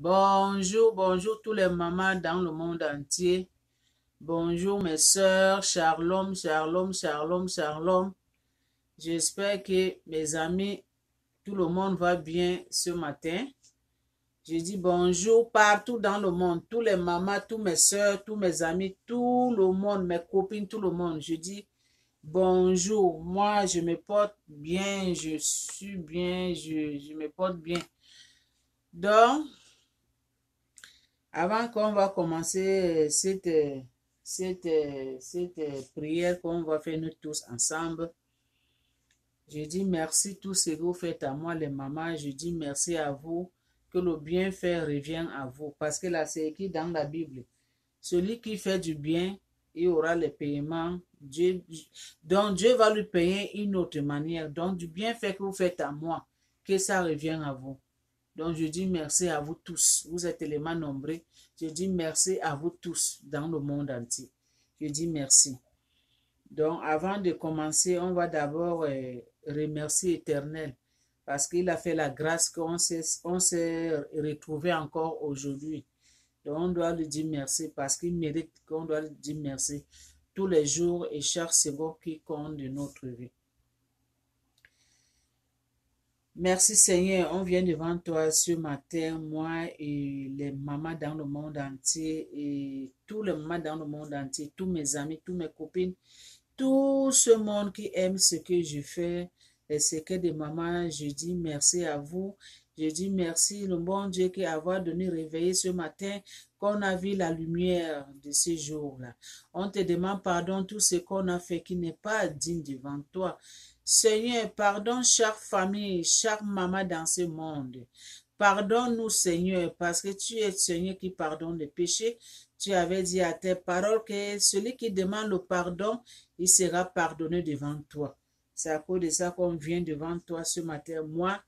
Bonjour, bonjour tous les mamans dans le monde entier. Bonjour mes sœurs, shalom, shalom, shalom, shalom. J'espère que mes amis, tout le monde va bien ce matin. Je dis bonjour partout dans le monde, tous les mamans, tous mes sœurs, tous mes amis, tout le monde, mes copines, tout le monde. Je dis bonjour. Moi, je me porte bien, je suis bien, je me porte bien. Donc, avant qu'on va commencer cette prière qu'on va faire nous tous ensemble, je dis merci tout ce que vous faites à moi, les mamans. Je dis merci à vous, que le bienfait revient à vous. Parce que là, c'est écrit dans la Bible. Celui qui fait du bien, il aura le paiement. Donc, Dieu va lui payer une autre manière. Donc, du bienfait que vous faites à moi, que ça revient à vous. Donc, je dis merci à vous tous. Vous êtes tellement nombreux. Je dis merci à vous tous dans le monde entier. Je dis merci. Donc, avant de commencer, on va d'abord remercier l'Éternel parce qu'il a fait la grâce qu'on s'est retrouvés encore aujourd'hui. Donc, on doit lui dire merci parce qu'il mérite qu'on doit lui dire merci tous les jours et chaque seconde qui compte de notre vie. Merci Seigneur, on vient devant toi ce matin, moi et les mamans dans le monde entier et tous les mamans dans le monde entier, tous mes amis, tous mes copines, tout ce monde qui aime ce que je fais et ce que des mamans, je dis merci à vous. Je dis merci le bon Dieu qui a donné réveiller ce matin, qu'on a vu la lumière de ce jour-là. On te demande pardon tout ce qu'on a fait qui n'est pas digne devant toi. Seigneur, pardonne chaque famille, chaque maman dans ce monde. Pardonne-nous, Seigneur, parce que tu es Seigneur qui pardonne les péchés. Tu avais dit à tes paroles que celui qui demande le pardon, il sera pardonné devant toi. C'est à cause de ça qu'on vient devant toi ce matin, moi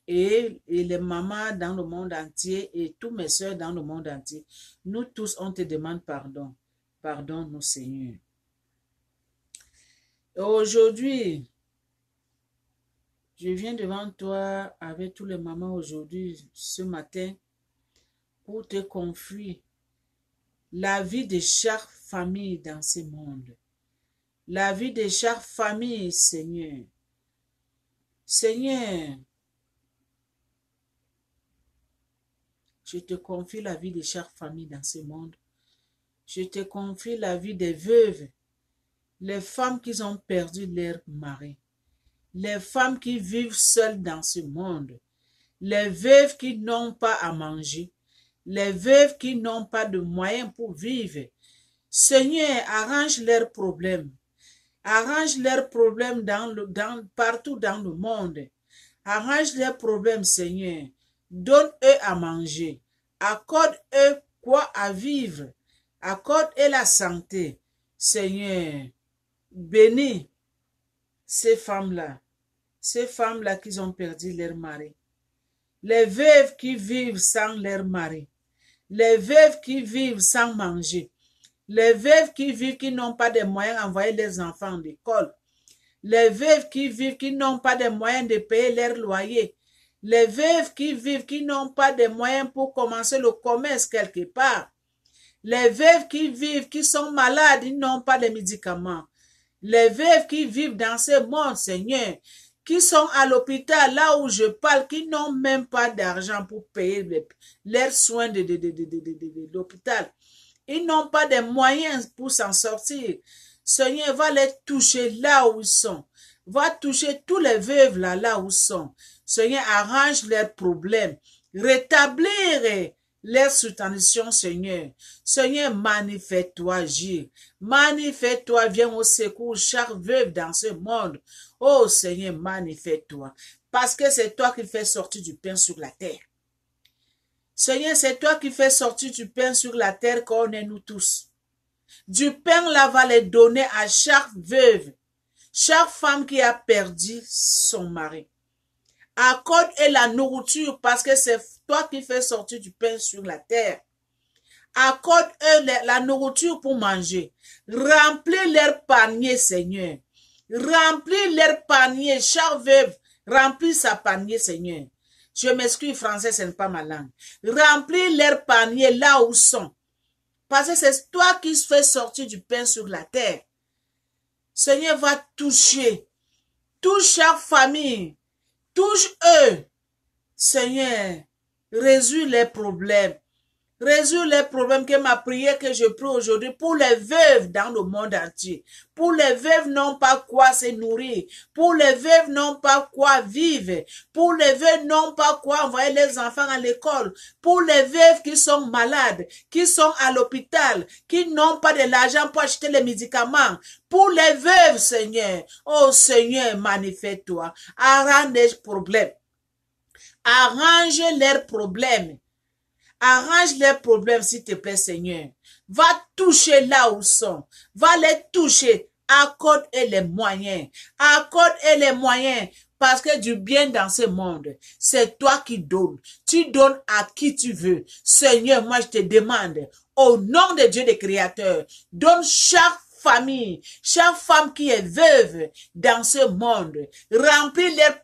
et les mamans dans le monde entier et tous mes soeurs dans le monde entier. Nous tous, on te demande pardon. Pardonne-nous, Seigneur. Et aujourd'hui, je viens devant toi avec tous les mamans aujourd'hui, ce matin, pour te confier la vie de chaque famille dans ce monde. La vie de chaque famille, Seigneur. Seigneur, je te confie la vie de chaque famille dans ce monde. Je te confie la vie des veuves, les femmes qui ont perdu leur mari, les femmes qui vivent seules dans ce monde, les veuves qui n'ont pas à manger, les veuves qui n'ont pas de moyens pour vivre. Seigneur, arrange leurs problèmes. Arrange leurs problèmes partout dans le monde. Arrange leurs problèmes, Seigneur. Donne-eux à manger. Accorde-eux quoi à vivre. Accorde-eux la santé. Seigneur, bénis ces femmes-là qui ont perdu leur mari. Les veuves qui vivent sans leur mari. Les veuves qui vivent sans manger. Les veuves qui vivent, qui n'ont pas de moyens d'envoyer leurs enfants à l'école. Les veuves qui vivent, qui n'ont pas de moyens de payer leur loyer. Les veuves qui vivent, qui n'ont pas de moyens pour commencer le commerce quelque part. Les veuves qui vivent, qui sont malades, ils n'ont pas de médicaments. Les veuves qui vivent dans ce monde, Seigneur, qui sont à l'hôpital, là où je parle, qui n'ont même pas d'argent pour payer leurs soins de l'hôpital. Ils n'ont pas de moyens pour s'en sortir. Seigneur, va les toucher là où ils sont. Va toucher tous les veuves là où ils sont. Seigneur, arrange leurs problèmes. Rétablir leur situation, Seigneur. Seigneur, manifeste-toi, agis. Manifeste-toi, viens au secours chaque veuve dans ce monde. Oh Seigneur, manifeste-toi. Parce que c'est toi qui fais sortir du pain sur la terre. Seigneur, c'est toi qui fais sortir du pain sur la terre qu'on est nous tous. Du pain là va les donner à chaque veuve, chaque femme qui a perdu son mari. Accorde-eux la nourriture parce que c'est toi qui fais sortir du pain sur la terre. Accorde-eux la nourriture pour manger. Remplis leur panier, Seigneur. Remplis leur panier. Chaque veuve remplit sa panier, Seigneur. Je m'excuse, français, ce n'est pas ma langue. Remplis leur panier là où ils sont. Parce que c'est toi qui fais sortir du pain sur la terre. Seigneur va toucher. Touche chaque famille. Touche eux. Seigneur, résous les problèmes. Résous les problèmes que ma prière que je prie aujourd'hui pour les veuves dans le monde entier. Pour les veuves n'ont pas quoi se nourrir. Pour les veuves n'ont pas quoi vivre. Pour les veuves n'ont pas quoi envoyer les enfants à l'école. Pour les veuves qui sont malades, qui sont à l'hôpital, qui n'ont pas de l'argent pour acheter les médicaments. Pour les veuves, Seigneur. Oh Seigneur, manifeste-toi. Arrange les problèmes. Arrange leurs problèmes. Arrange les problèmes, s'il te plaît, Seigneur. Va toucher là où ils sont. Va les toucher. Accorde les moyens. Accorde les moyens. Parce que du bien dans ce monde, c'est toi qui donnes. Tu donnes à qui tu veux. Seigneur, moi je te demande, au nom de Dieu des créateurs, donne chaque famille, chaque femme qui est veuve dans ce monde, remplis leur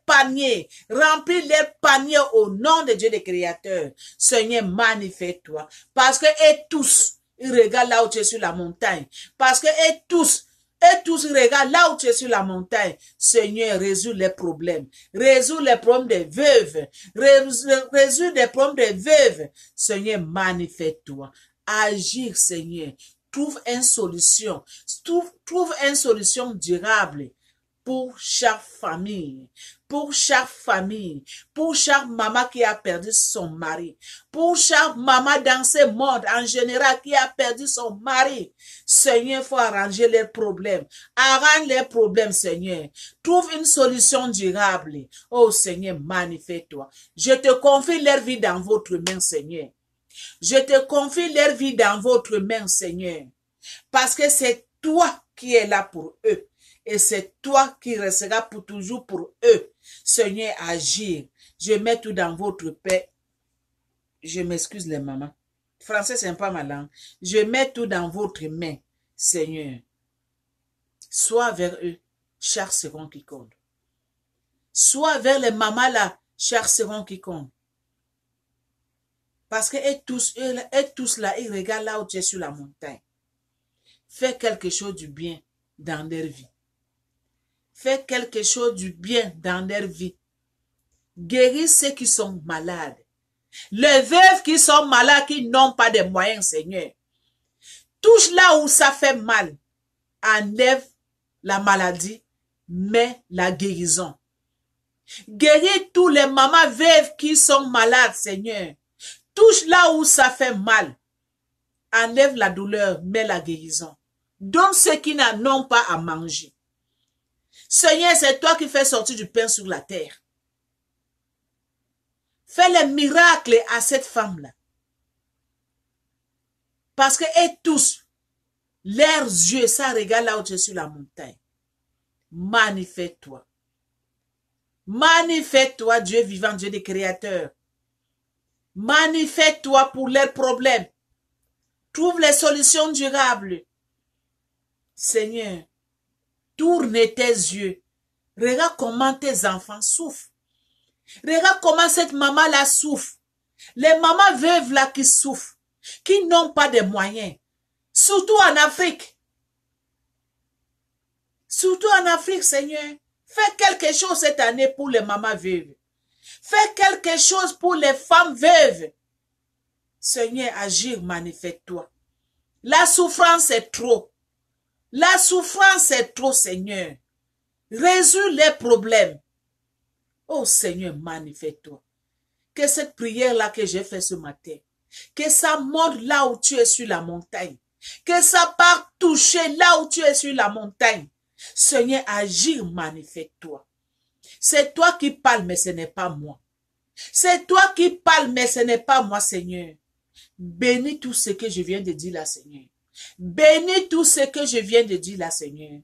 panier au nom de Dieu des créateurs. Seigneur, manifeste-toi. Parce que et tous, ils regardent là où tu es sur la montagne. Parce que et tous, ils regardent là où tu es sur la montagne. Seigneur, résous les problèmes. Résous les problèmes des veuves. Résous les problèmes des veuves. Seigneur, manifeste-toi. Agir, Seigneur. Trouve une solution. Trouve une solution durable pour chaque famille. Pour chaque famille. Pour chaque maman qui a perdu son mari. Pour chaque maman dans ce monde en général qui a perdu son mari. Seigneur, il faut arranger les problèmes. Arrange les problèmes, Seigneur. Trouve une solution durable. Oh Seigneur, manifeste-toi. Je te confie leur vie dans votre main, Seigneur. Je te confie leur vie dans votre main, Seigneur. Parce que c'est toi qui es là pour eux. Et c'est toi qui resteras pour toujours pour eux. Seigneur, agir. Je mets tout dans votre paix. Je m'excuse les mamans. Français, c'est pas ma langue. Je mets tout dans votre main, Seigneur. Sois vers eux, chaque seconde qui compte. Sois vers les mamans là, chaque seconde qui compte. Parce que tous là, ils regardent là où tu es sur la montagne. Fais quelque chose du bien dans leur vie. Fais quelque chose du bien dans leur vie. Guéris ceux qui sont malades. Les veuves qui sont malades, qui n'ont pas de moyens, Seigneur. Touche là où ça fait mal. Enlève la maladie, mais la guérison. Guéris tous les mamans veuves qui sont malades, Seigneur. Touche là où ça fait mal. Enlève la douleur, mais la guérison. Donne ceux qui n'en ont pas à manger. Seigneur, c'est toi qui fais sortir du pain sur la terre. Fais les miracles à cette femme-là. Parce que et tous, leurs yeux, ça regarde là où tu es sur la montagne. Manifeste-toi. Manifeste-toi, Dieu vivant, Dieu des créateurs. Manifeste-toi pour leurs problèmes. Trouve les solutions durables. Seigneur, tourne tes yeux. Regarde comment tes enfants souffrent. Regarde comment cette maman-là souffre. Les mamans veuves là qui souffrent, qui n'ont pas de moyens. Surtout en Afrique. Surtout en Afrique, Seigneur. Fais quelque chose cette année pour les mamans veuves. Fais quelque chose pour les femmes veuves. Seigneur, agir, manifeste-toi. La souffrance est trop. La souffrance est trop, Seigneur. Résous les problèmes. Oh Seigneur, manifeste-toi. Que cette prière-là que j'ai faite ce matin, que ça monte là où tu es sur la montagne. Que ça parte toucher là où tu es sur la montagne. Seigneur, agir, manifeste-toi. C'est toi qui parles, mais ce n'est pas moi. C'est toi qui parles, mais ce n'est pas moi, Seigneur. Bénis tout ce que je viens de dire là, Seigneur. Bénis tout ce que je viens de dire là, Seigneur.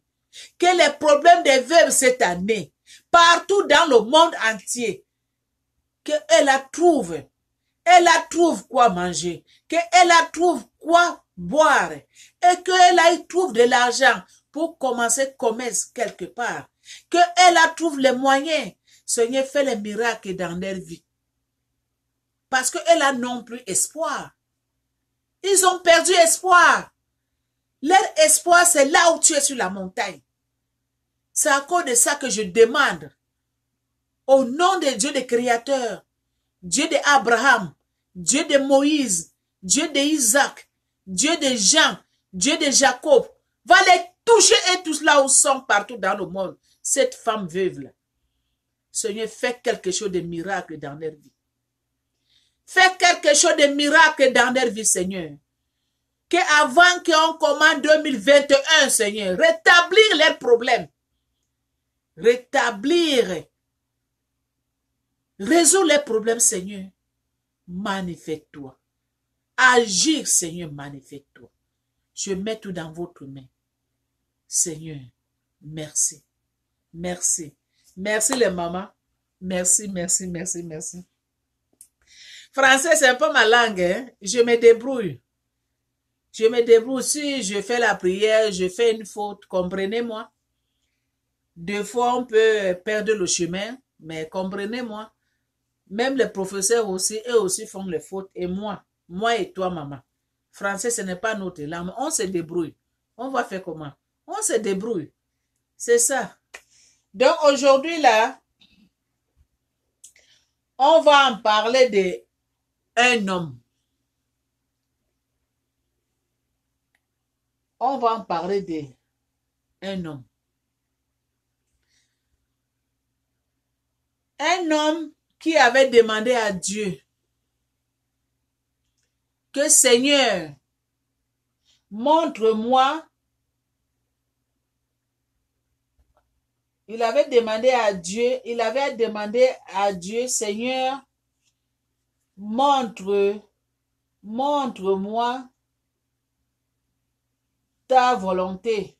Que les problèmes des veuves cette année, partout dans le monde entier, qu'elle trouve quoi manger, qu'elle trouve quoi boire, et qu'elle trouve de l'argent pour commencer commerce quelque part, qu'elle trouve les moyens. Seigneur, fais les miracles dans leur vie. parce qu'elles n'ont plus espoir. Ils ont perdu espoir. Leur espoir, c'est là où tu es sur la montagne. C'est à cause de ça que je demande, au nom de Dieu, le Créateur, Dieu d'Abraham, Dieu de Moïse, Dieu d'Isaac, Dieu de Jean, Dieu de Jacob, va les toucher et tous là où ils sont partout dans le monde. Cette femme veuve-là. Seigneur, fais quelque chose de miracle dans leur vie. Fais quelque chose de miracle dans leur vie, Seigneur. Qu'avant qu'on commence 2021, Seigneur, rétablir leurs problèmes. Rétablir. Résoudre les problèmes, Seigneur. Manifeste-toi. Agir, Seigneur, manifeste-toi. Je mets tout dans votre main. Seigneur, merci. Merci. Merci les mamans. Merci, merci, merci, merci. Français, c'est un peu ma langue. Hein? Je me débrouille. Je me débrouille. Si je fais la prière, je fais une faute. Comprenez-moi. Des fois, on peut perdre le chemin. Mais comprenez-moi. Même les professeurs aussi, eux aussi font les fautes. Et moi et toi, maman. Français, ce n'est pas notre langue. On se débrouille. On va faire comment? On se débrouille. C'est ça. Donc, aujourd'hui, là, on va en parler d'un homme. On va en parler d'un homme. Un homme qui avait demandé à Dieu que Seigneur, montre-moi. Il avait demandé à Dieu, Seigneur, montre-moi ta volonté.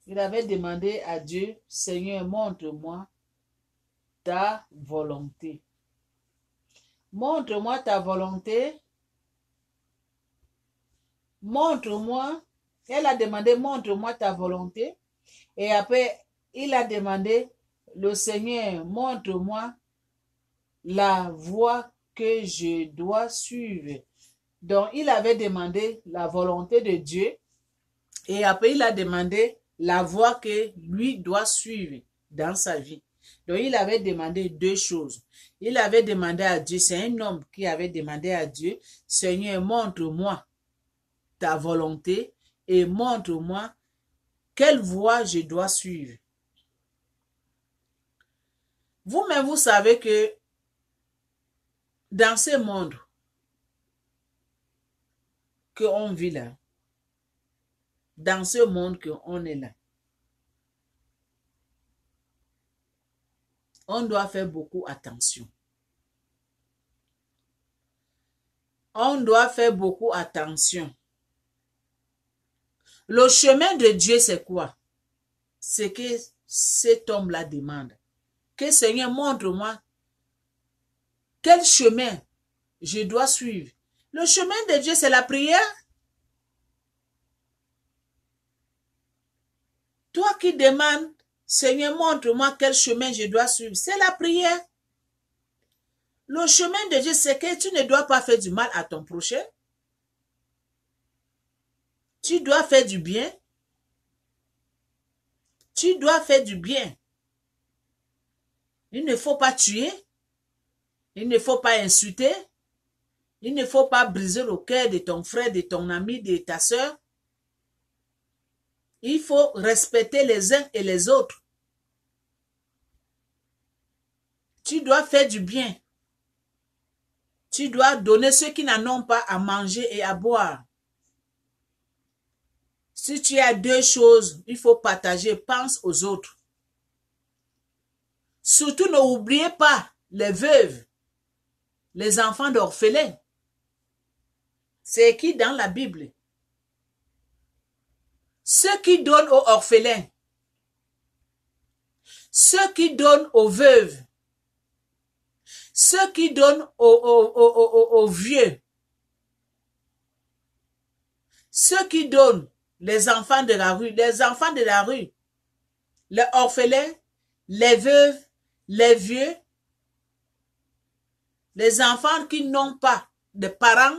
Il avait demandé à Dieu, Seigneur, montre-moi ta volonté. Montre-moi ta volonté. Montre-moi. Elle a demandé, montre-moi ta volonté. Et après, il a demandé, le Seigneur, montre-moi la voie que je dois suivre. Donc, il avait demandé la volonté de Dieu. Et après, il a demandé la voie que lui doit suivre dans sa vie. Donc, il avait demandé deux choses. Il avait demandé à Dieu, c'est un homme qui avait demandé à Dieu, Seigneur, montre-moi ta volonté et montre-moi quelle voie je dois suivre. Vous-même, vous savez que dans ce monde qu'on vit là, dans ce monde qu'on est là, on doit faire beaucoup attention. On doit faire beaucoup attention. Le chemin de Dieu, c'est quoi? C'est que cet homme-là demande. Que Seigneur, montre-moi quel chemin je dois suivre. Le chemin de Dieu, c'est la prière. Toi qui demandes, Seigneur, montre-moi quel chemin je dois suivre. C'est la prière. Le chemin de Dieu, c'est que tu ne dois pas faire du mal à ton prochain. Tu dois faire du bien. Tu dois faire du bien. Il ne faut pas tuer. Il ne faut pas insulter. Il ne faut pas briser le cœur de ton frère, de ton ami, de ta soeur. Il faut respecter les uns et les autres. Tu dois faire du bien. Tu dois donner ceux qui n'en ont pas à manger et à boire. Si tu as deux choses, il faut partager. Pense aux autres. Surtout, n'oubliez pas les veuves, les enfants d'orphelins. C'est écrit dans la Bible. Ceux qui donnent aux orphelins, ceux qui donnent aux veuves, ceux qui donnent aux vieux, ceux qui donnent les enfants de la rue, les orphelins, les veuves, les vieux, Les enfants qui n'ont pas de parents,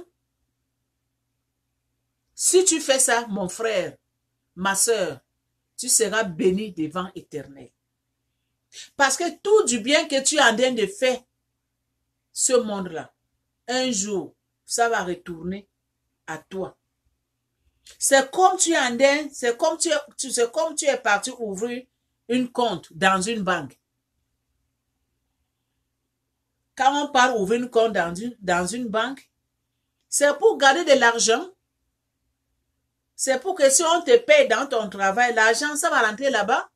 si tu fais ça, mon frère, ma soeur, tu seras béni devant l'Éternel. Parce que tout du bien que tu es en train de faire, ce monde-là, un jour, ça va retourner à toi. C'est comme tu es en train, c'est comme tu es parti ouvrir une compte dans une banque. Quand on part ouvrir une compte dans une banque, c'est pour garder de l'argent. C'est pour que si on te paye dans ton travail, l'argent, ça va rentrer là-bas.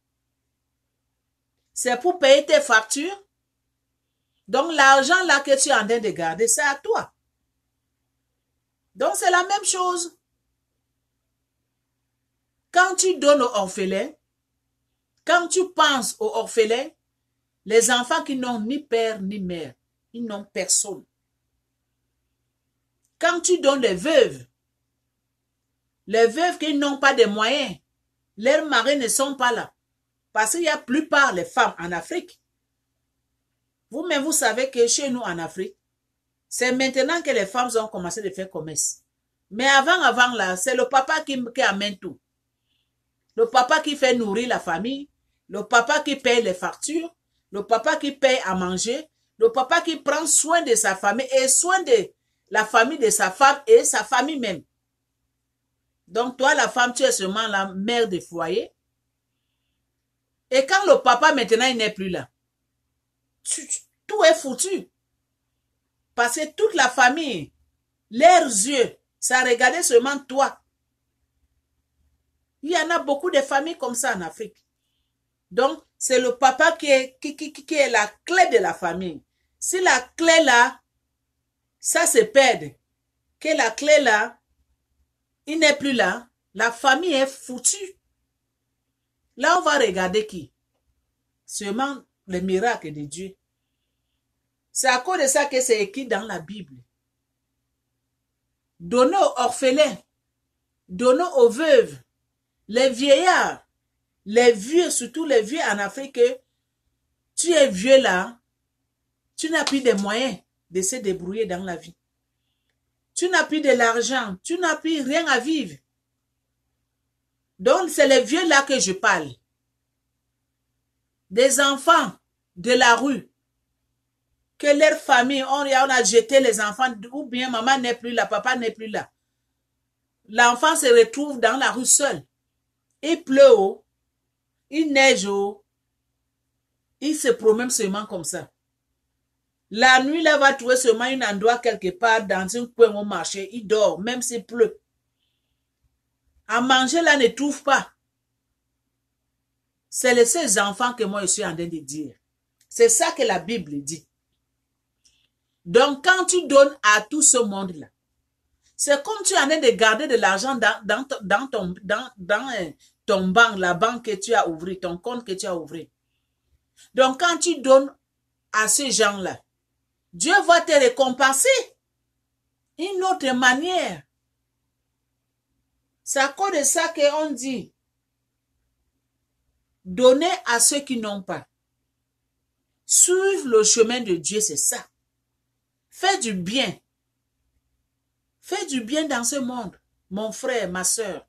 C'est pour payer tes factures. Donc, l'argent là que tu es en train de garder, c'est à toi. Donc, c'est la même chose. Quand tu donnes aux orphelins, quand tu penses aux orphelins, les enfants qui n'ont ni père ni mère, ils n'ont personne. Quand tu donnes les veuves qui n'ont pas de moyens, leurs maris ne sont pas là. Parce qu'il y a plupart les femmes en Afrique. Vous-même, vous savez que chez nous en Afrique, c'est maintenant que les femmes ont commencé de faire commerce. Mais avant là, c'est le papa qui amène tout. Le papa qui fait nourrir la famille, le papa qui paye les factures, le papa qui paye à manger, le papa qui prend soin de sa famille et soin de la famille de sa femme et sa famille même. Donc toi, la femme, tu es seulement la mère de foyer. Et quand le papa maintenant il n'est plus là, tout est foutu. Parce que toute la famille, leurs yeux, ça regardait seulement toi. Il y en a beaucoup de familles comme ça en Afrique. Donc, c'est le papa qui est la clé de la famille. Si la clé là, ça se perd, que la clé là, il n'est plus là, la famille est foutue. Là, on va regarder qui? Seulement le miracle de Dieu. C'est à cause de ça que c'est écrit dans la Bible. Donnez aux orphelins, donnez aux veuves, les vieillards, les vieux, surtout les vieux en Afrique, tu es vieux là, tu n'as plus de moyens de se débrouiller dans la vie. Tu n'as plus de l'argent, tu n'as plus rien à vivre. Donc, c'est les vieux là que je parle. Des enfants de la rue, que leur famille, on a jeté les enfants, ou bien maman n'est plus là, papa n'est plus là. L'enfant se retrouve dans la rue seul. Il pleut, il neige, il se promène seulement comme ça. La nuit, là, va trouver seulement un endroit quelque part dans un coin au marché. Il dort, même s'il pleut. À manger, là, ne trouve pas. C'est les seuls enfants que moi, je suis en train de dire. C'est ça que la Bible dit. Donc, quand tu donnes à tout ce monde-là, c'est comme tu es en train de garder de l'argent dans ton banque, la banque que tu as ouvert, ton compte que tu as ouvert. Donc, quand tu donnes à ces gens-là, Dieu va te récompenser d'une autre manière. C'est à cause de ça qu'on dit, donner à ceux qui n'ont pas. Suivre le chemin de Dieu, c'est ça. Fais du bien. Fais du bien dans ce monde, mon frère, ma soeur.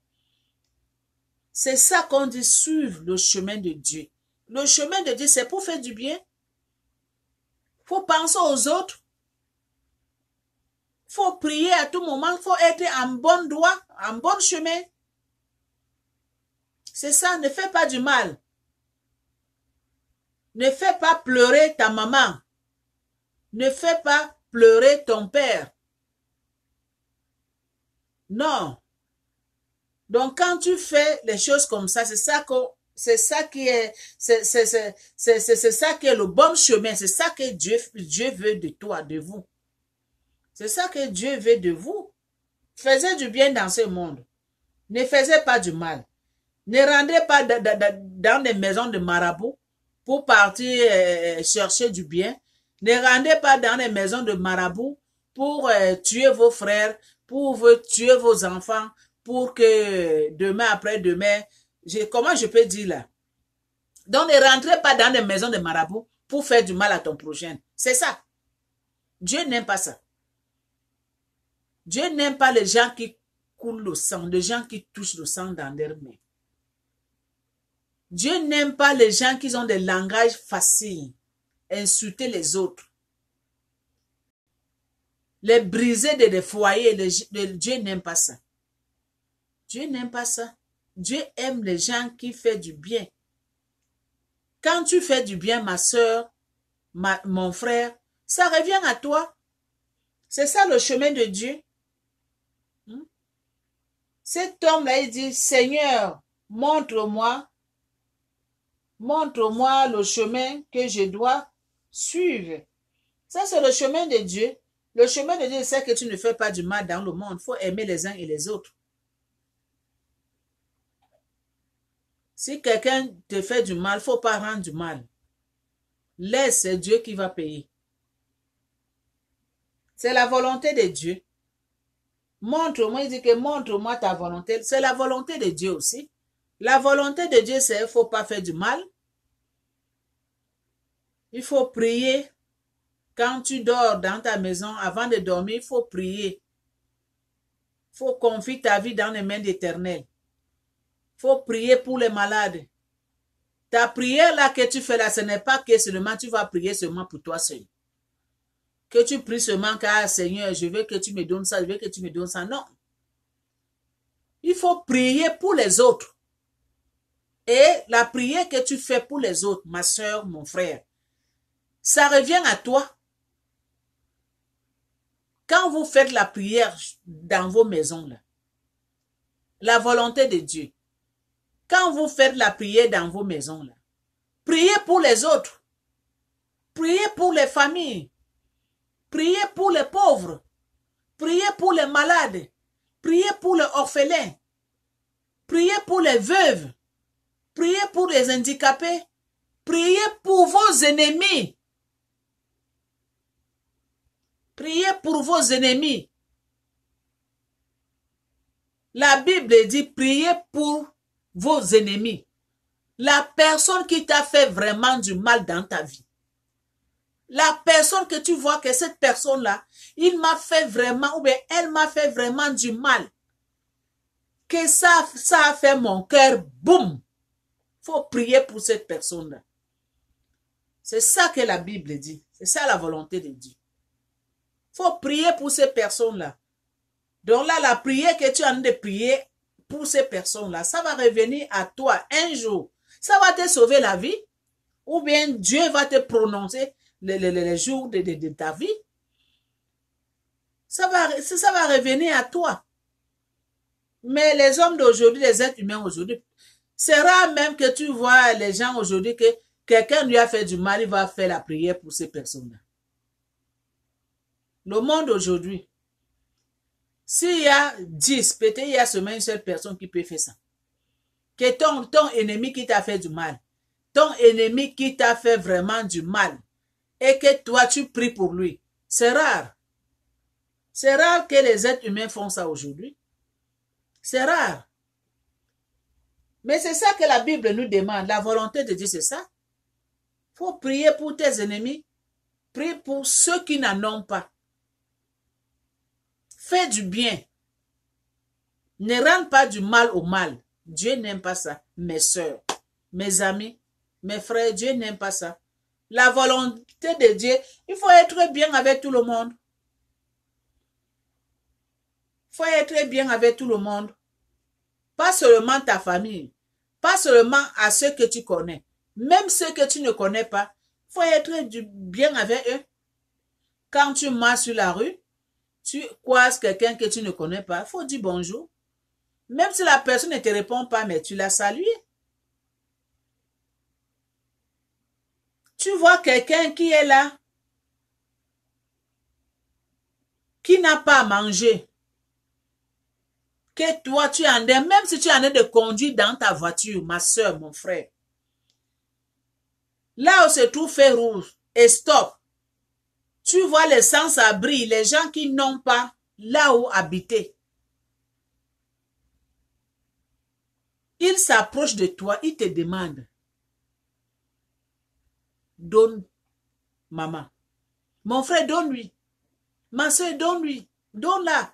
C'est ça qu'on dit, suivre le chemin de Dieu. Le chemin de Dieu, c'est pour faire du bien. Faut penser aux autres. Faut prier à tout moment. Faut être en bon droit, en bon chemin. C'est ça, ne fais pas du mal. Ne fais pas pleurer ta maman. Ne fais pas pleurer ton père. Non. Donc, quand tu fais les choses comme ça, c'est ça qui est le bon chemin. C'est ça que Dieu veut de toi, de vous. C'est ça que Dieu veut de vous. Faisez du bien dans ce monde. Ne faisez pas du mal. Ne rendez pas dans des maisons de marabouts pour partir chercher du bien. Ne rendez pas dans des maisons de marabouts pour tuer vos frères, pour tuer vos enfants, pour que demain, après-demain, comment je peux dire là? Donc, ne rentrez pas dans des maisons de marabouts pour faire du mal à ton prochain. C'est ça. Dieu n'aime pas ça. Dieu n'aime pas les gens qui coulent le sang, les gens qui touchent le sang dans leurs mains. Dieu n'aime pas les gens qui ont des langages faciles, insulter les autres. Les briser des foyers, Dieu n'aime pas ça. Dieu n'aime pas ça. Dieu aime les gens qui font du bien. Quand tu fais du bien, ma soeur, mon frère, ça revient à toi. C'est ça le chemin de Dieu. Cet homme-là, il dit, Seigneur, montre-moi le chemin que je dois suivre. Ça, c'est le chemin de Dieu. Le chemin de Dieu, c'est que tu ne fais pas du mal dans le monde. Il faut aimer les uns et les autres. Si quelqu'un te fait du mal, il ne faut pas rendre du mal. Laisse, c'est Dieu qui va payer. C'est la volonté de Dieu. Montre-moi, il dit que montre-moi ta volonté. C'est la volonté de Dieu aussi. La volonté de Dieu, c'est qu'il ne faut pas faire du mal. Il faut prier. Quand tu dors dans ta maison, avant de dormir, il faut prier. Il faut confier ta vie dans les mains d'Éternel. Il faut prier pour les malades. Ta prière là que tu fais là, ce n'est pas que seulement tu vas prier seulement pour toi seul. Que tu pries seulement car Seigneur, je veux que tu me donnes ça, je veux que tu me donnes ça. Non. Il faut prier pour les autres. Et la prière que tu fais pour les autres, ma soeur, mon frère, ça revient à toi. Quand vous faites la prière dans vos maisons, là, la volonté de Dieu, quand vous faites la prière dans vos maisons, là, priez pour les autres, priez pour les familles, priez pour les pauvres, priez pour les malades, priez pour les orphelins, priez pour les veuves, priez pour les handicapés, priez pour vos ennemis. Priez pour vos ennemis. La Bible dit priez pour vos ennemis. La personne qui t'a fait vraiment du mal dans ta vie. La personne que tu vois que cette personne-là, il m'a fait vraiment, ou bien elle m'a fait vraiment du mal. Que ça a fait mon cœur, boum. Faut prier pour cette personne-là. C'est ça que la Bible dit. C'est ça la volonté de Dieu. Faut prier pour ces personnes-là. Donc là, la prière que tu as de prier pour ces personnes-là, ça va revenir à toi un jour. Ça va te sauver la vie. Ou bien Dieu va te prononcer les jours de ta vie. Ça va revenir à toi. Mais les hommes d'aujourd'hui, les êtres humains aujourd'hui, c'est rare même que tu vois les gens aujourd'hui que quelqu'un lui a fait du mal, il va faire la prière pour ces personnes-là. Le monde aujourd'hui, s'il y a 10, peut-être il y a seulement une seule personne qui peut faire ça. Que ton ennemi qui t'a fait du mal, ton ennemi qui t'a fait vraiment du mal, et que toi tu pries pour lui, c'est rare. C'est rare que les êtres humains font ça aujourd'hui. C'est rare. Mais c'est ça que la Bible nous demande. La volonté de Dieu, c'est ça. Il faut prier pour tes ennemis. Prie pour ceux qui n'en ont pas. Fais du bien. Ne rends pas du mal au mal. Dieu n'aime pas ça. Mes soeurs, mes amis, mes frères, Dieu n'aime pas ça. La volonté de Dieu, il faut être bien avec tout le monde. Il faut être bien avec tout le monde. Pas seulement ta famille. Pas seulement à ceux que tu connais. Même ceux que tu ne connais pas. Il faut être bien avec eux. Quand tu marches sur la rue, tu croises quelqu'un que tu ne connais pas, il faut dire bonjour. Même si la personne ne te répond pas, mais tu la salues. Tu vois quelqu'un qui est là, qui n'a pas à manger, que toi tu en es, même si tu en es de conduire dans ta voiture, ma soeur, mon frère. Là où c'est tout fait rouge, et stop. Tu vois les sans-abri, les gens qui n'ont pas là où habiter. Ils s'approchent de toi, ils te demandent. Donne, maman. Mon frère, donne-lui. Ma soeur, donne-lui. Donne-la.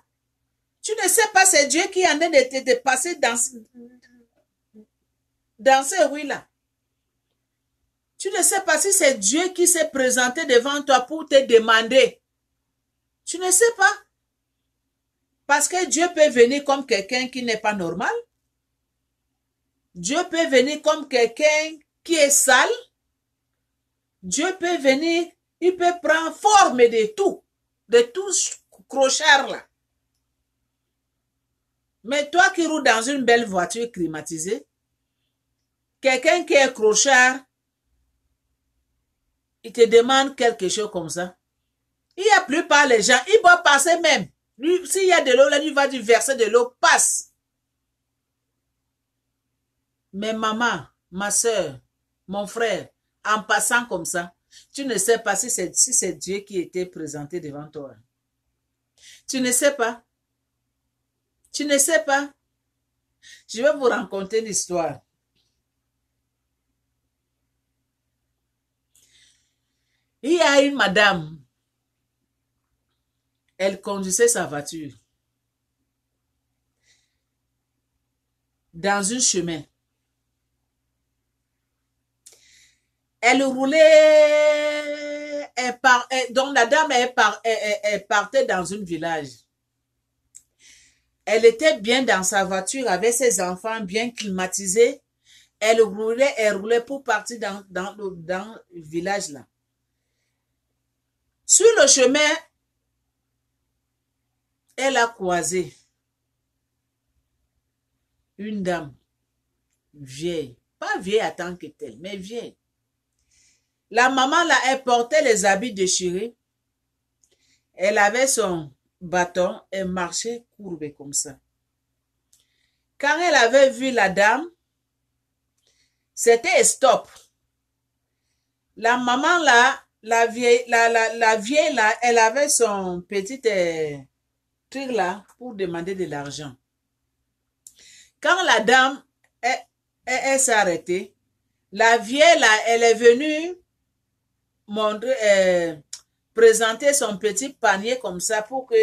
Tu ne sais pas, c'est Dieu qui est en train de passer dans ces rues-là. Tu ne sais pas si c'est Dieu qui s'est présenté devant toi pour te demander. Tu ne sais pas. Parce que Dieu peut venir comme quelqu'un qui n'est pas normal. Dieu peut venir comme quelqu'un qui est sale. Dieu peut venir, il peut prendre forme de tout crochard là. Mais toi qui roules dans une belle voiture climatisée, quelqu'un qui est crochard, il te demande quelque chose comme ça. Il n'y a plus pas les gens, il va passer même. S'il y a de l'eau, là, il va du verser de l'eau, passe. Mais maman, ma soeur, mon frère, en passant comme ça, tu ne sais pas si c'est Dieu qui était présenté devant toi. Tu ne sais pas. Tu ne sais pas. Je vais vous raconter une histoire. Il y a une madame. Elle conduisait sa voiture dans un chemin. Elle roulait, donc la dame, elle partait dans un village. Elle était bien dans sa voiture avec ses enfants bien climatisés. Elle roulait pour partir dans le village là. Sur le chemin, elle a croisé une dame vieille. Pas vieille en tant que telle, mais vieille. La maman là, elle portait les habits déchirés. Elle avait son bâton, elle marchait courbée comme ça. Quand elle avait vu la dame, c'était stop. La maman là, la vieille là, elle avait son petit truc là pour demander de l'argent. Quand la dame, elle s'est arrêtée, la vieille là, elle est venue présenter son petit panier comme ça pour que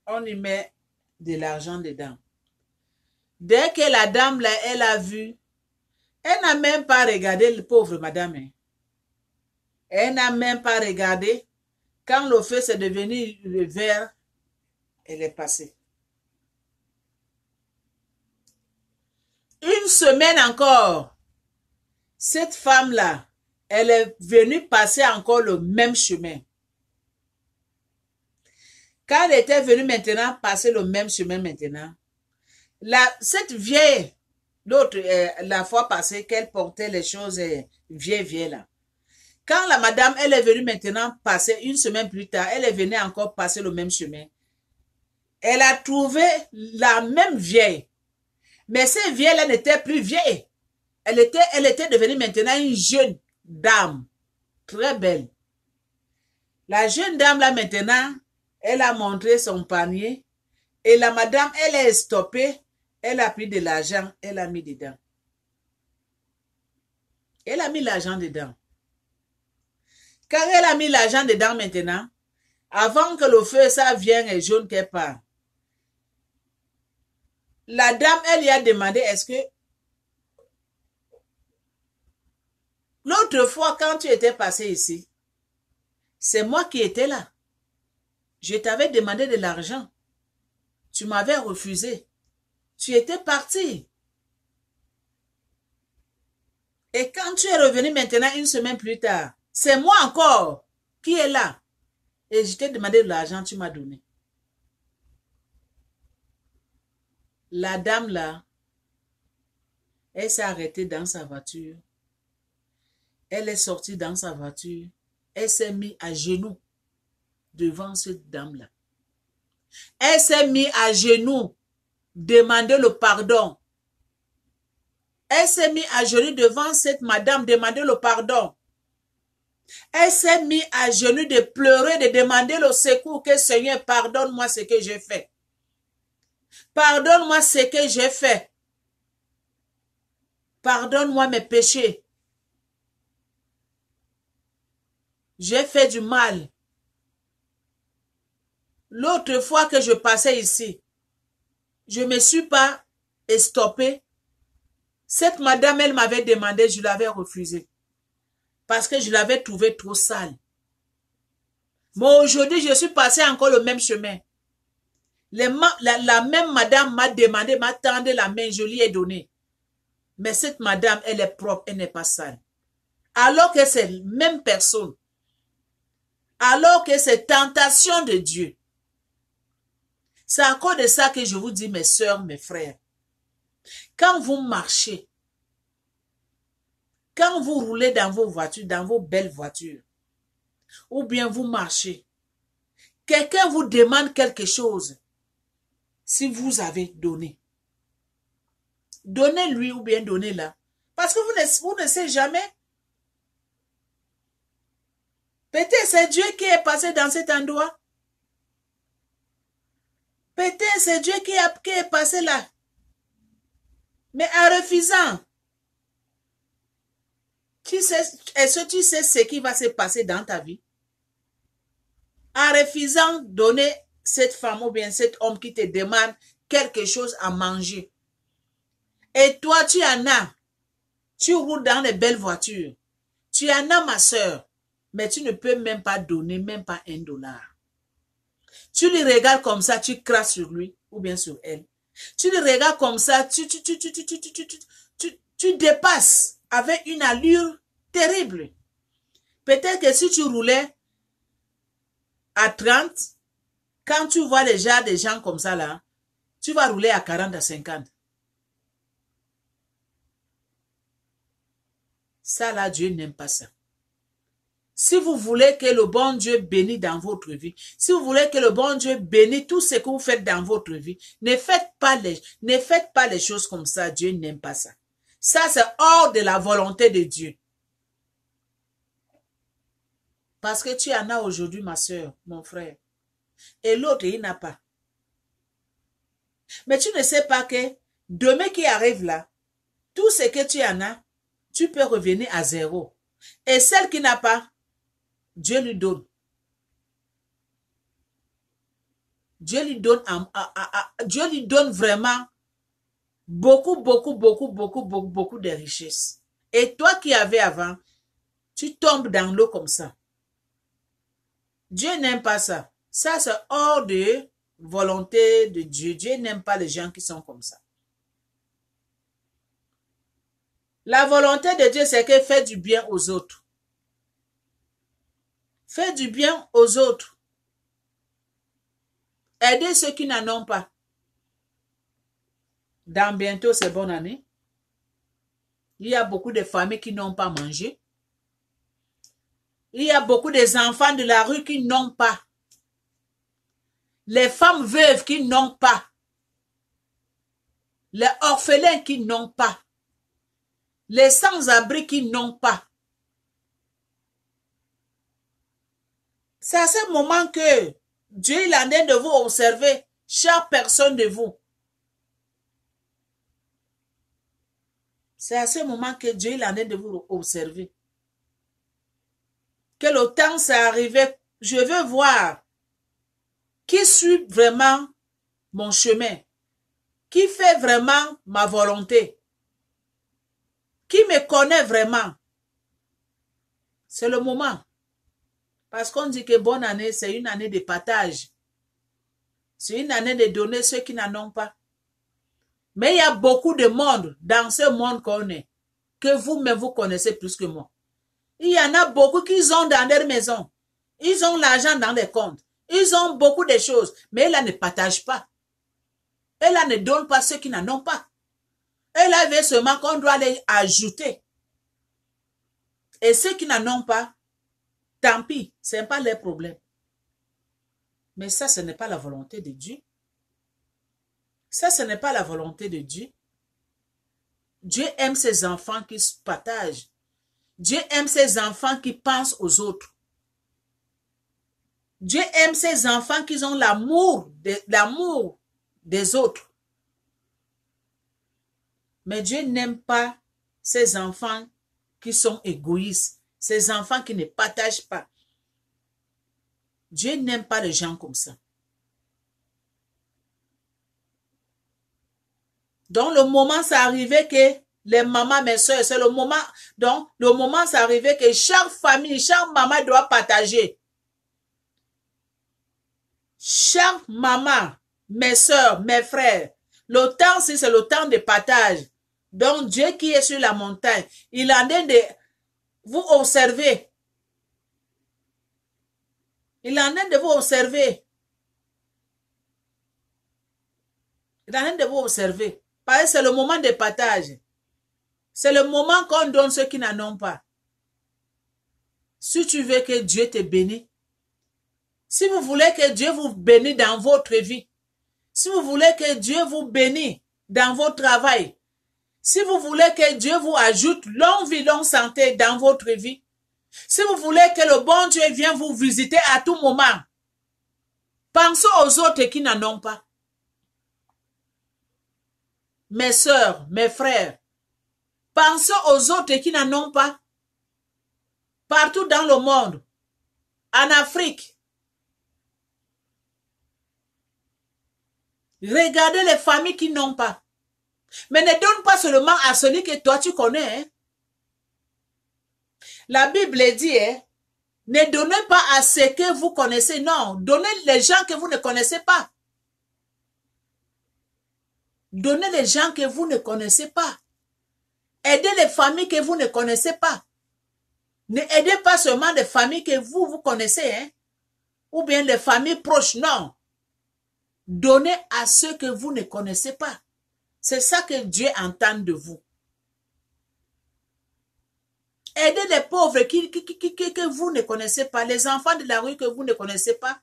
on y met de l'argent dedans. Dès que la dame là, elle a vu, elle n'a même pas regardé le pauvre madame. Elle n'a même pas regardé. Quand le feu s'est devenu le vert, elle est passée. Une semaine encore, cette femme-là, elle est venue passer encore le même chemin. Quand elle était venue maintenant passer le même chemin maintenant, cette vieille, l'autre, la fois passée qu'elle portait les choses vieilles là, quand la madame, elle est venue maintenant passer une semaine plus tard, elle est venue encore passer le même chemin. Elle a trouvé la même vieille. Mais cette vieille-là n'était plus vieille. Elle était devenue maintenant une jeune dame. Très belle. La jeune dame là maintenant, elle a montré son panier. Et la madame, elle est stoppée. Elle a pris de l'argent. Elle a mis dedans. Elle a mis l'argent dedans. Quand elle a mis l'argent dedans maintenant, avant que le feu ça vienne et jaune qu'elle part, la dame, elle lui a demandé, est-ce que l'autre fois quand tu étais passé ici, c'est moi qui étais là. Je t'avais demandé de l'argent. Tu m'avais refusé. Tu étais parti. Et quand tu es revenu maintenant une semaine plus tard, c'est moi encore qui est là. Et je t'ai demandé de l'argent, tu m'as donné. La dame là, elle s'est arrêtée dans sa voiture. Elle est sortie dans sa voiture. Elle s'est mise à genoux devant cette dame-là. Elle s'est mise à genoux, demander le pardon. Elle s'est mise à genoux devant cette madame, demander le pardon. Elle s'est mise à genoux de pleurer, de demander le secours, que Seigneur, pardonne-moi ce que j'ai fait. Pardonne-moi ce que j'ai fait. Pardonne-moi mes péchés. J'ai fait du mal. L'autre fois que je passais ici, je ne me suis pas stoppée. Cette madame, elle m'avait demandé, je l'avais refusé. Parce que je l'avais trouvée trop sale. Mais aujourd'hui, je suis passée encore le même chemin. La même madame m'a demandé, m'a tendu la main, je lui ai donné. Mais cette madame, elle est propre, elle n'est pas sale. Alors que c'est la même personne. Alors que c'est tentation de Dieu. C'est à cause de ça que je vous dis, mes sœurs, mes frères. Quand vous marchez, quand vous roulez dans vos voitures, dans vos belles voitures, ou bien vous marchez, quelqu'un vous demande quelque chose, si vous avez donné. Donnez-lui ou bien donnez-la. Parce que vous ne savez jamais. Peut-être c'est Dieu qui est passé dans cet endroit. Peut-être c'est Dieu qui est passé là. Mais en refusant, est-ce que tu sais ce qui va se passer dans ta vie? En refusant de donner cette femme ou bien cet homme qui te demande quelque chose à manger. Et toi, tu en as. Tu roules dans les belles voitures. Tu en as, ma soeur. Mais tu ne peux même pas donner, même pas $1. Tu le regardes comme ça, tu crasses sur lui ou bien sur elle. Tu le regardes comme ça, tu dépasses avec une allure terrible. Peut-être que si tu roulais à 30, quand tu vois des gens comme ça là, tu vas rouler à 40, à 50. Ça là, Dieu n'aime pas ça. Si vous voulez que le bon Dieu bénisse dans votre vie, si vous voulez que le bon Dieu bénisse tout ce que vous faites dans votre vie, ne faites pas les choses comme ça. Dieu n'aime pas ça. Ça, c'est hors de la volonté de Dieu. Parce que tu en as aujourd'hui, ma soeur, mon frère. Et l'autre, il n'a pas. Mais tu ne sais pas que demain qui arrive là, tout ce que tu en as, tu peux revenir à zéro. Et celle qui n'a pas, Dieu lui donne. Dieu lui donne vraiment beaucoup de richesses. Et toi qui avais avant, tu tombes dans l'eau comme ça. Dieu n'aime pas ça. Ça, c'est hors de volonté de Dieu. Dieu n'aime pas les gens qui sont comme ça. La volonté de Dieu, c'est qu'il fait du bien aux autres. Fais du bien aux autres. Aidez ceux qui n'en ont pas. Dans bientôt, c'est bonne année. Il y a beaucoup de familles qui n'ont pas mangé. Il y a beaucoup d'enfants de la rue qui n'ont pas. Les femmes veuves qui n'ont pas. Les orphelins qui n'ont pas. Les sans-abri qui n'ont pas. C'est à ce moment que Dieu il en est de vous observer, chaque personne de vous. C'est à ce moment que Dieu il en est de vous observer. Que le temps s'est arrivé, je veux voir qui suit vraiment mon chemin, qui fait vraiment ma volonté, qui me connaît vraiment. C'est le moment. Parce qu'on dit que bonne année, c'est une année de partage. C'est une année de donner ceux qui n'en ont pas. Mais il y a beaucoup de monde dans ce monde qu'on est, que vous-même vous connaissez plus que moi. Il y en a beaucoup qui ont dans leur maison. Ils ont l'argent dans les comptes. Ils ont beaucoup de choses. Mais là ne partagent pas. Et là ne donne pas ceux qui n'en ont pas. Et là, il veut seulement qu'on doit les ajouter. Et ceux qui n'en ont pas, tant pis, ce n'est pas leur problème. Mais ça, ce n'est pas la volonté de Dieu. Ça, ce n'est pas la volonté de Dieu. Dieu aime ses enfants qui se partagent. Dieu aime ses enfants qui pensent aux autres. Dieu aime ses enfants qui ont l'amour des autres. Mais Dieu n'aime pas ces enfants qui sont égoïstes, ces enfants qui ne partagent pas. Dieu n'aime pas les gens comme ça. Donc, le moment, c'est arrivé que les mamans, mes soeurs, c'est le moment, donc, le moment, c'est arrivé que chaque famille, chaque maman doit partager. Chaque maman, mes soeurs, mes frères, le temps, si c'est le temps de partage. Donc, Dieu qui est sur la montagne, il en est de vous observer. Il en est de vous observer. Il en est de vous observer. Parce que c'est le moment de partage. C'est le moment qu'on donne ceux qui n'en ont pas. Si tu veux que Dieu te bénisse, si vous voulez que Dieu vous bénisse dans votre vie, si vous voulez que Dieu vous bénisse dans votre travail, si vous voulez que Dieu vous ajoute longue vie, longue santé dans votre vie, si vous voulez que le bon Dieu vienne vous visiter à tout moment, pensez aux autres qui n'en ont pas. Mes sœurs, mes frères, pensez aux autres qui n'en ont pas. Partout dans le monde, en Afrique. Regardez les familles qui n'ont pas. Mais ne donne pas seulement à celui que toi tu connais. Hein. La Bible dit, hein, ne donnez pas à ceux que vous connaissez. Non, donnez les gens que vous ne connaissez pas. Donnez les gens que vous ne connaissez pas. Aidez les familles que vous ne connaissez pas. Ne aidez pas seulement des familles que vous connaissez, hein, ou bien les familles proches, non. Donnez à ceux que vous ne connaissez pas. C'est ça que Dieu entend de vous. Aidez les pauvres que vous ne connaissez pas, les enfants de la rue que vous ne connaissez pas,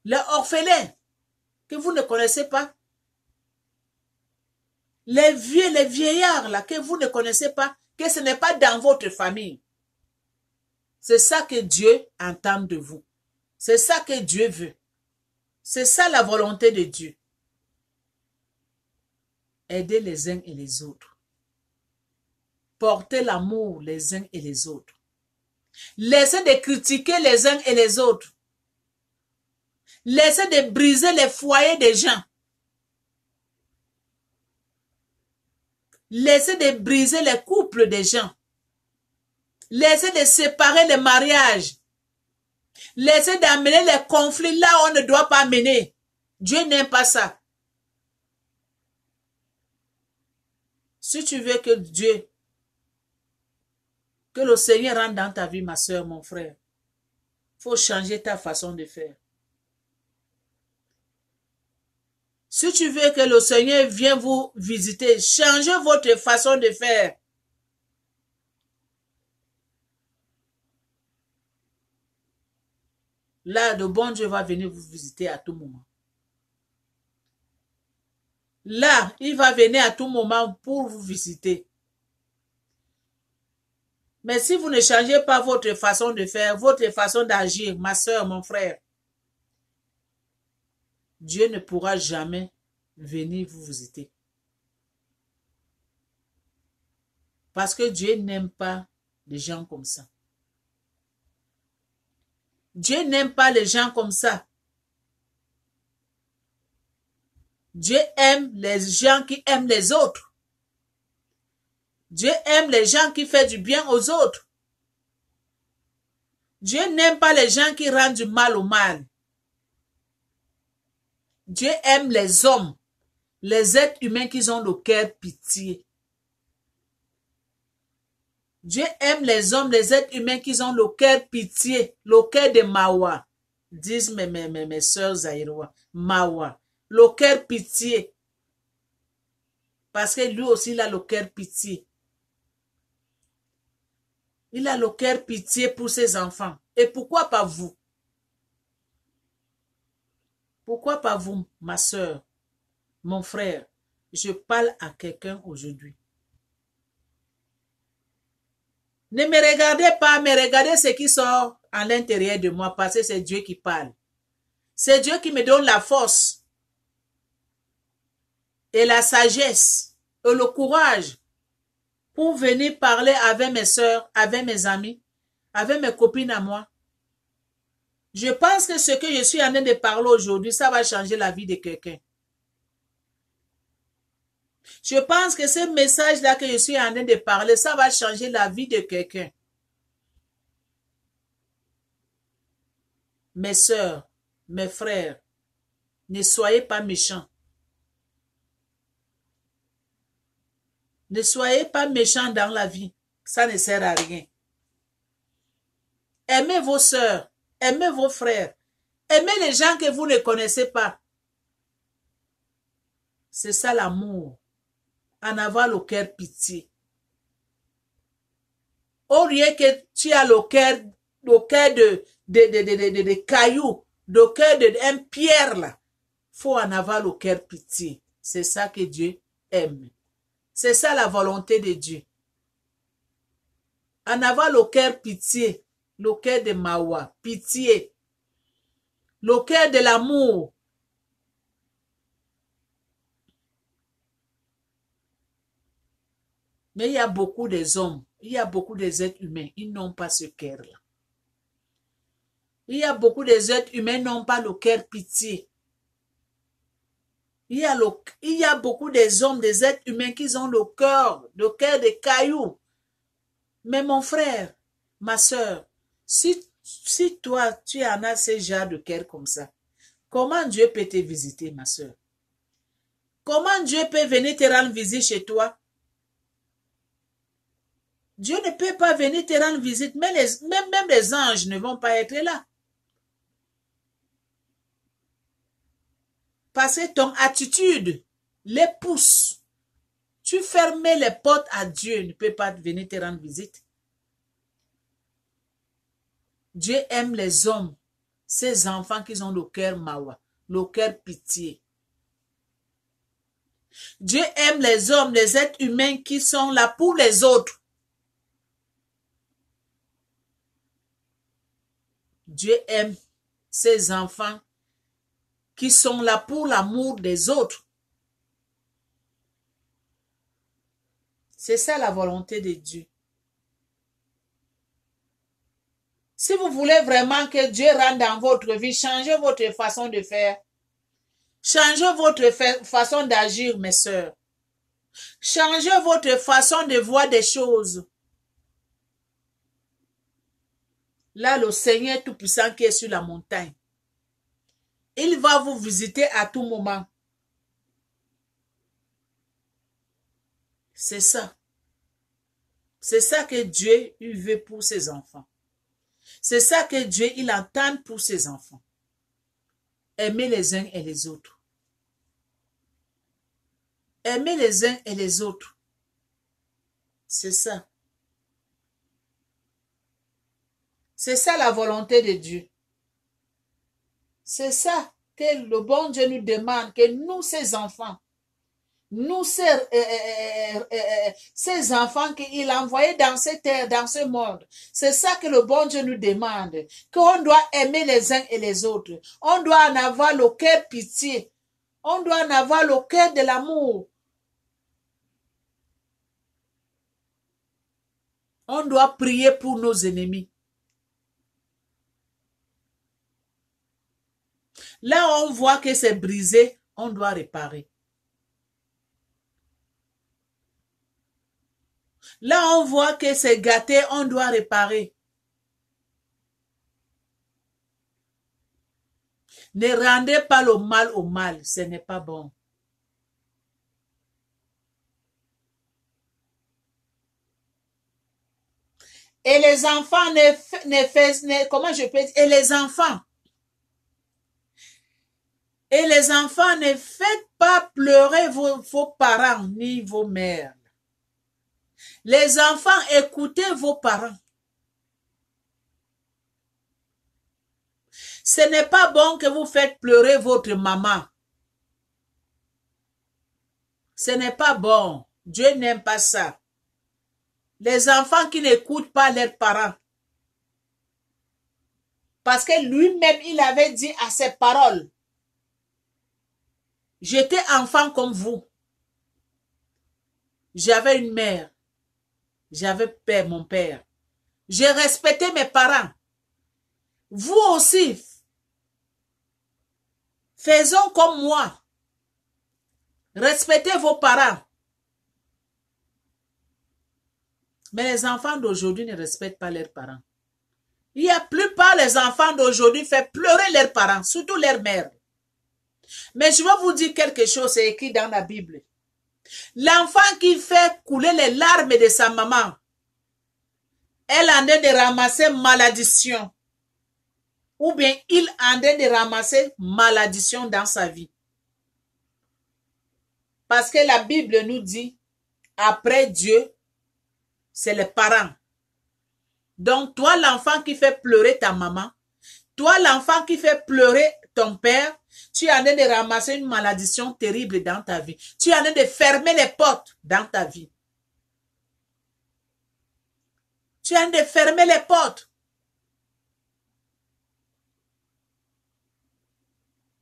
les orphelins que vous ne connaissez pas, les vieux, les vieillards là que vous ne connaissez pas, que ce n'est pas dans votre famille. C'est ça que Dieu entend de vous. C'est ça que Dieu veut. C'est ça la volonté de Dieu. Aidez les uns et les autres. Portez l'amour les uns et les autres. Laissez de critiquer les uns et les autres. Laissez de briser les foyers des gens. Laissez de briser les couples des gens. Laissez de séparer les mariages. Laissez d'amener les conflits là où on ne doit pas mener. Dieu n'aime pas ça. Si tu veux que Dieu, que le Seigneur rentre dans ta vie, ma soeur, mon frère, il faut changer ta façon de faire. Si tu veux que le Seigneur vienne vous visiter, changez votre façon de faire. Là, le bon Dieu va venir vous visiter à tout moment. Là, il va venir à tout moment pour vous visiter. Mais si vous ne changez pas votre façon de faire, votre façon d'agir, ma soeur, mon frère, Dieu ne pourra jamais venir vous visiter. Parce que Dieu n'aime pas les gens comme ça. Dieu n'aime pas les gens comme ça. Dieu aime les gens qui aiment les autres. Dieu aime les gens qui font du bien aux autres. Dieu n'aime pas les gens qui rendent du mal au mal. Dieu aime les hommes, les êtres humains qui ont le cœur pitié. Dieu aime les hommes, les êtres humains qui ont le cœur pitié, le cœur de Mawa. Disent mes soeurs Zaïrois, Mawa. Le cœur pitié. Parce que lui aussi, il a le cœur pitié. Il a le cœur pitié pour ses enfants. Et pourquoi pas vous? Pourquoi pas vous, ma soeur, mon frère? Je parle à quelqu'un aujourd'hui. Ne me regardez pas, mais regardez ce qui sort à l'intérieur de moi parce que c'est Dieu qui parle. C'est Dieu qui me donne la force et la sagesse et le courage pour venir parler avec mes soeurs, avec mes amis, avec mes copines à moi. Je pense que ce que je suis en train de parler aujourd'hui, ça va changer la vie de quelqu'un. Je pense que ce message-là que je suis en train de parler, ça va changer la vie de quelqu'un. Mes sœurs, mes frères, ne soyez pas méchants. Ne soyez pas méchants dans la vie. Ça ne sert à rien. Aimez vos sœurs, aimez vos frères, aimez les gens que vous ne connaissez pas. C'est ça l'amour. En avoir le cœur pitié. Au lieu que tu as le cœur de cailloux, le cœur d'un pierre là, faut en avoir le cœur pitié. C'est ça que Dieu aime. C'est ça la volonté de Dieu. En avoir le cœur pitié, le cœur de Mawa, pitié, le cœur de l'amour. Mais il y a beaucoup des hommes, il y a beaucoup des êtres humains, ils n'ont pas ce cœur-là. Il y a beaucoup des êtres humains qui n'ont pas le cœur pitié. Il y a beaucoup des hommes, des êtres humains qui ont le cœur de cailloux. Mais mon frère, ma soeur, si toi, tu en as ce genre de cœur comme ça, comment Dieu peut te visiter, ma soeur? Comment Dieu peut venir te rendre visite chez toi? Dieu ne peut pas venir te rendre visite, mais même les anges ne vont pas être là. Parce que ton attitude les pousse. Tu fermes les portes à Dieu, il ne peut pas venir te rendre visite. Dieu aime les hommes, ces enfants qui ont le cœur mawa, le cœur pitié. Dieu aime les hommes, les êtres humains qui sont là pour les autres. Dieu aime ces enfants qui sont là pour l'amour des autres. C'est ça la volonté de Dieu. Si vous voulez vraiment que Dieu rentre dans votre vie, changez votre façon de faire. Changez votre façon d'agir, mes sœurs. Changez votre façon de voir des choses. Là, le Seigneur Tout-Puissant qui est sur la montagne, il va vous visiter à tout moment. C'est ça. C'est ça que Dieu il veut pour ses enfants. C'est ça que Dieu il entend pour ses enfants. Aimer les uns et les autres. Aimer les uns et les autres. C'est ça. C'est ça la volonté de Dieu. C'est ça que le bon Dieu nous demande, que nous, ses enfants, nous, ces enfants qu'il a envoyés dans cette terre, dans ce monde, c'est ça que le bon Dieu nous demande, qu'on doit aimer les uns et les autres. On doit en avoir le cœur pitié. On doit en avoir le cœur de l'amour. On doit prier pour nos ennemis. Là, on voit que c'est brisé, on doit réparer. Là, on voit que c'est gâté, on doit réparer. Ne rendez pas le mal au mal, ce n'est pas bon. Et les enfants comment je peux dire, et les enfants, ne faites pas pleurer vos parents ni vos mères. Les enfants, écoutez vos parents. Ce n'est pas bon que vous faites pleurer votre maman. Ce n'est pas bon. Dieu n'aime pas ça. Les enfants qui n'écoutent pas leurs parents. Parce que lui-même, il avait dit à ses paroles, j'étais enfant comme vous. J'avais une mère. J'avais mon père. J'ai respecté mes parents. Vous aussi, faisons comme moi. Respectez vos parents. Mais les enfants d'aujourd'hui ne respectent pas leurs parents. Il y a plupart des enfants d'aujourd'hui font pleurer leurs parents, surtout leurs mères. Mais je vais vous dire quelque chose, c'est écrit dans la Bible. L'enfant qui fait couler les larmes de sa maman, elle en est de ramasser malédiction. Ou bien il en est de ramasser malédiction dans sa vie. Parce que la Bible nous dit, après Dieu, c'est les parents. Donc, toi, l'enfant qui fait pleurer ta maman, toi, l'enfant qui fait pleurer ton père, tu es en train de ramasser une malédiction terrible dans ta vie. Tu es en train de fermer les portes dans ta vie. Tu es en train de fermer les portes.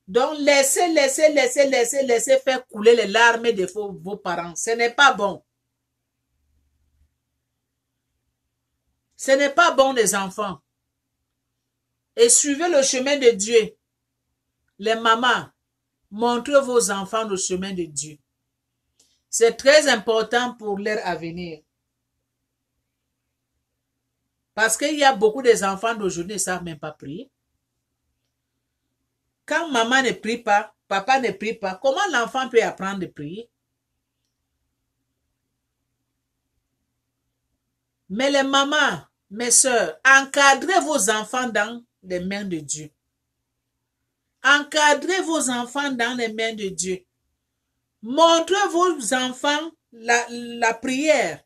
Donc, laissez faire couler les larmes de vos parents. Ce n'est pas bon. Ce n'est pas bon, les enfants. Et suivez le chemin de Dieu. Les mamans, montrez vos enfants le chemin de Dieu. C'est très important pour leur avenir. Parce qu'il y a beaucoup d'enfants d'aujourd'hui qui ne savent même pas prier. Quand maman ne prie pas, papa ne prie pas, comment l'enfant peut apprendre à prier? Mais les mamans, mes sœurs, encadrez vos enfants dans les mains de Dieu. Encadrez vos enfants dans les mains de Dieu. Montrez vos enfants la prière.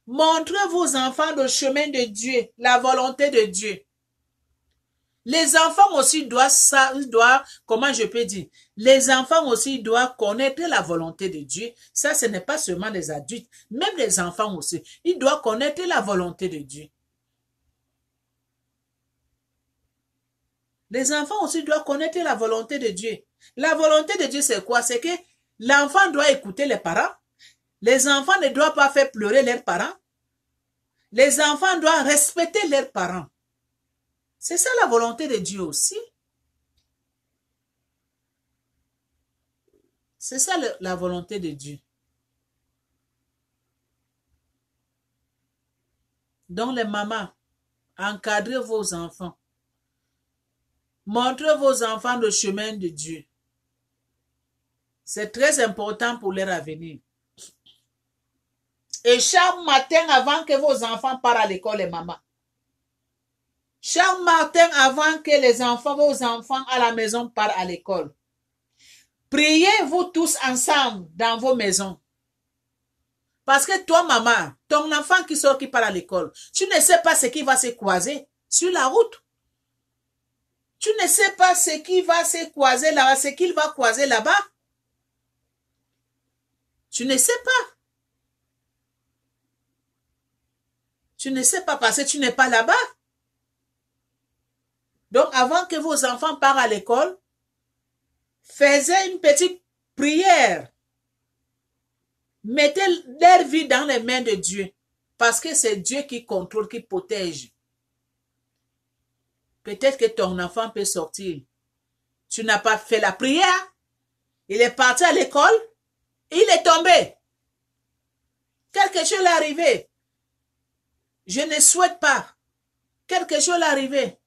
Montrez vos enfants le chemin de Dieu, la volonté de Dieu. Les enfants aussi doivent, comment je peux dire, les enfants aussi doivent connaître la volonté de Dieu. Ça, ce n'est pas seulement les adultes, même les enfants aussi. Ils doivent connaître la volonté de Dieu. Les enfants aussi doivent connaître la volonté de Dieu. La volonté de Dieu, c'est quoi? C'est que l'enfant doit écouter les parents. Les enfants ne doivent pas faire pleurer leurs parents. Les enfants doivent respecter leurs parents. C'est ça la volonté de Dieu aussi. C'est ça la volonté de Dieu. Donc les mamans, encadrez vos enfants. Montrez vos enfants le chemin de Dieu. C'est très important pour leur avenir. Et chaque matin avant que vos enfants partent à l'école, les mamans, chaque matin avant que vos enfants à la maison partent à l'école, priez vous tous ensemble dans vos maisons. Parce que toi, maman, ton enfant qui sort, qui part à l'école, tu ne sais pas ce qui va se croiser sur la route. Tu ne sais pas ce qui va se croiser là-bas, ce qu'il va croiser là-bas. Tu ne sais pas. Tu ne sais pas parce que tu n'es pas là-bas. Donc, avant que vos enfants partent à l'école, faites une petite prière. Mettez leur vie dans les mains de Dieu. Parce que c'est Dieu qui contrôle, qui protège. Peut-être que ton enfant peut sortir. Tu n'as pas fait la prière. Il est parti à l'école. Il est tombé. Quelque chose est arrivé. Je ne souhaite pas. Quelque chose est arrivé.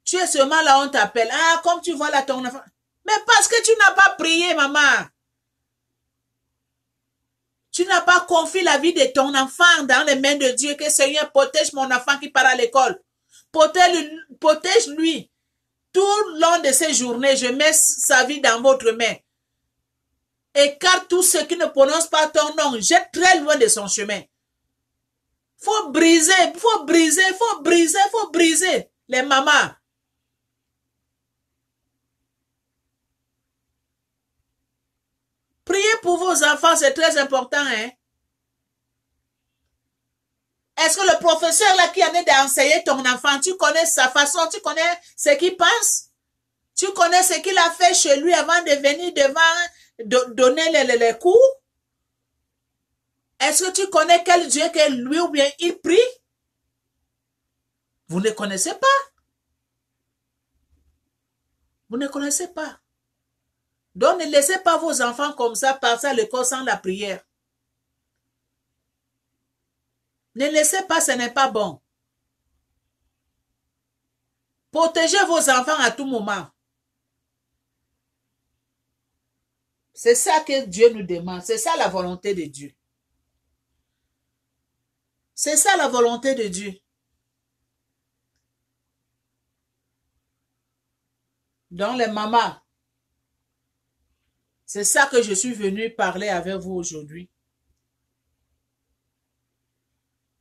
Tu es seulement là, on t'appelle. Ah, comme tu vois là ton enfant. Mais parce que tu n'as pas prié, maman. Tu n'as pas confié la vie de ton enfant dans les mains de Dieu. Que Seigneur protège mon enfant qui part à l'école. Protège-lui. Tout le long de ces journées, je mets sa vie dans votre main. Écarte tous ceux qui ne prononcent pas ton nom. Jette très loin de son chemin. Faut briser. Les mamans. Priez pour vos enfants, c'est très important, hein. Est-ce que le professeur là qui en est d'enseigner ton enfant, tu connais sa façon, tu connais ce qu'il pense? Tu connais ce qu'il a fait chez lui avant de venir donner les cours? Est-ce que tu connais quel Dieu que lui ou bien il prie? Vous ne connaissez pas. Vous ne connaissez pas. Donc ne laissez pas vos enfants comme ça passer à l'école sans la prière. Ne laissez pas, ce n'est pas bon. Protégez vos enfants à tout moment. C'est ça que Dieu nous demande. C'est ça la volonté de Dieu. C'est ça la volonté de Dieu. Donc les mamans, c'est ça que je suis venue parler avec vous aujourd'hui.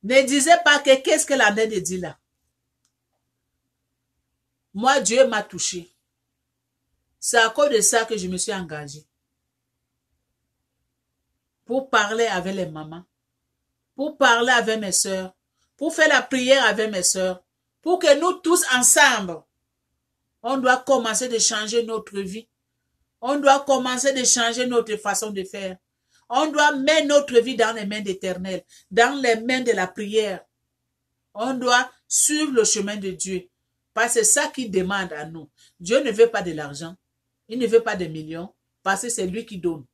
Ne disez pas que qu'est-ce que la Ned dit là. Moi, Dieu m'a touché. C'est à cause de ça que je me suis engagée. Pour parler avec les mamans. Pour parler avec mes sœurs. Pour faire la prière avec mes sœurs. Pour que nous tous ensemble, on doit commencer de changer notre vie. On doit commencer de changer notre façon de faire. On doit mettre notre vie dans les mains d'Éternel, dans les mains de la prière. On doit suivre le chemin de Dieu. Parce que c'est ça qu'il demande à nous. Dieu ne veut pas de l'argent. Il ne veut pas de millions. Parce que c'est lui qui donne.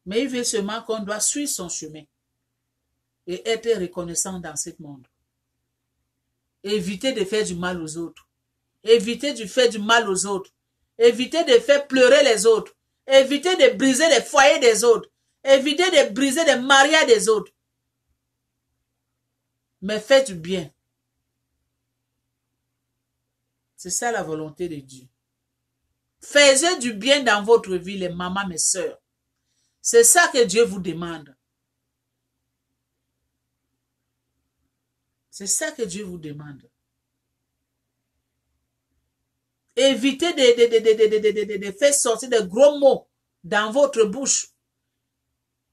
Mais il veut seulement qu'on doit suivre son chemin. Et être reconnaissant dans ce monde. Éviter de faire du mal aux autres. Éviter de faire du mal aux autres. Éviter de faire pleurer les autres. Éviter de briser les foyers des autres. Éviter de briser les mariages des autres. Mais faites du bien. C'est ça la volonté de Dieu. Faites du bien dans votre vie, les mamans, mes sœurs. C'est ça que Dieu vous demande. C'est ça que Dieu vous demande. Évitez de faire sortir de gros mots dans votre bouche.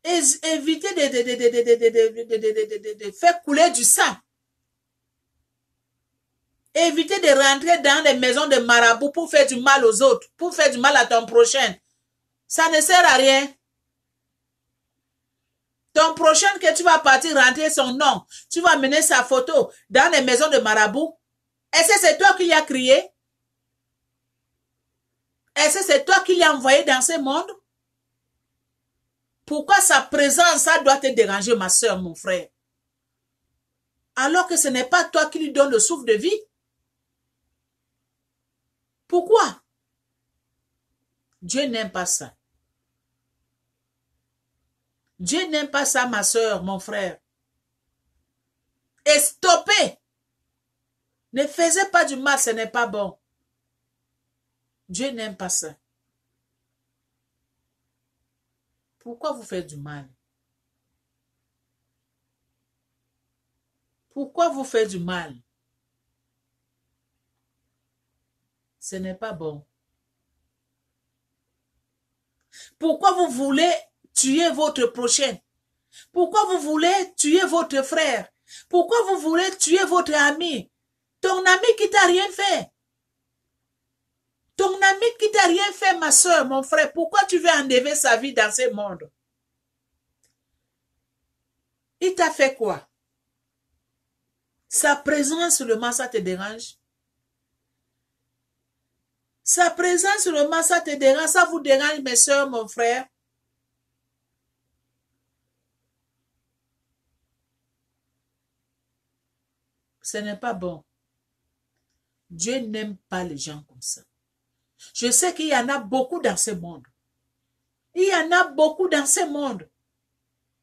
Évitez de faire couler du sang. Évitez de rentrer dans les maisons de marabouts pour faire du mal aux autres, pour faire du mal à ton prochain. Ça ne sert à rien. Ton prochain que tu vas partir rentrer son nom, tu vas mener sa photo dans les maisons de marabouts. Est-ce que c'est toi qui l'as crié? Est-ce que c'est toi qui l'as envoyé dans ce monde? Pourquoi sa présence, ça doit te déranger, ma soeur, mon frère? Alors que ce n'est pas toi qui lui donne le souffle de vie. Pourquoi? Dieu n'aime pas ça. Dieu n'aime pas ça, ma soeur, mon frère. Et stoppez. Ne faisez pas du mal, ce n'est pas bon. Dieu n'aime pas ça. Pourquoi vous faites du mal? Pourquoi vous faites du mal? Ce n'est pas bon. Pourquoi vous voulez tuer votre prochain? Pourquoi vous voulez tuer votre frère? Pourquoi vous voulez tuer votre ami? Ton ami qui t'a rien fait. Ton ami qui t'a rien fait, ma soeur, mon frère. Pourquoi tu veux enlever sa vie dans ce monde? Il t'a fait quoi? Sa présence seulement, ça te dérange? Sa présence seulement, ça te dérange? Ça vous dérange, mes soeurs, mon frère? Ce n'est pas bon. Dieu n'aime pas les gens comme ça. Je sais qu'il y en a beaucoup dans ce monde. Il y en a beaucoup dans ce monde.